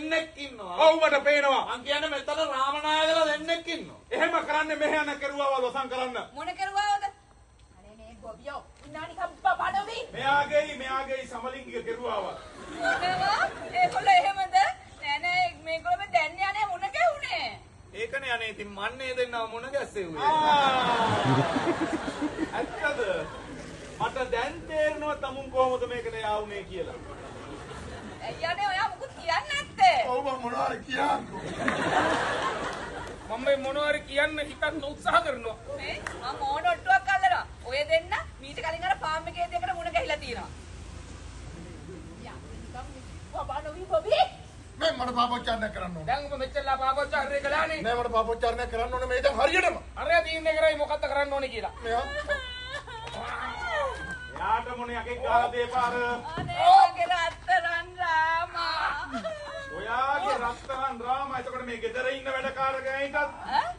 දෙන්නෙක් ඉන්නවා. ඔව් මට පේනවා. මං කියන්නේ මෙතන රාමනායකලා දෙන්නෙක් ඉන්නවා. එහෙම කරන්නේ මෙහෙ යන කෙරුවා වසන් කරන්න. මොන කරුවාවද? අනේ මේ ගොවියෝ ඉන්නා නිකන් බබඩවි. මෙයාගේ සමලිංගික කෙරුවාව. මොනවා? ඒගොල්ලෝ එහෙමද? නෑ නෑ මේගොල්ලෝ දැන් යන්නේ මොන ගැහුනේ? ඒකනේ අනේ ඉතින් මන්නේ දෙන්නව මොන ගැස්සෙව්වේ. ඇත්තද? මට දැන් තේරෙනවා තමුන් කොහොමද මේකට යාවුනේ කියලා. අයියානේ ඔයා මොකද කියන්නේ නැත්තේ? ඔව් මම මොනවද කියන්නේ? මම මේ මොනවාරි කියන්න හිතන්න උත්සාහ කරනවා. මේ මම ඕන ඔට්ටුවක් අල්ලනවා. ඔය දෙන්න මීට කලින් අර ෆාම් එකේ දෙකට මුණ ගැහිලා තියෙනවා. යා නිකන් බබඩවි බබි. මේ මට පාපොච්චාරණය කරන්න ඕනේ. දැන් ඔබ මෙච්චරලා පාපොච්චාරණය කළානේ. නෑ මට පාපොච්චාරණය කරන්න ඕනේ මේ දැන් හරියටම. අරයා තීරණය කරයි මොකක්ද කරන්න ඕනේ කියලා. මෙයා යාට මොන යකෙක් ගාලා දෙපාර. අනේ මගේ රත්තරන් රාමා. ඔයාගේ රත්තරන් රාම එතකොට මේ ගෙදර ඉන්න වැඩකාරකයන්ටත්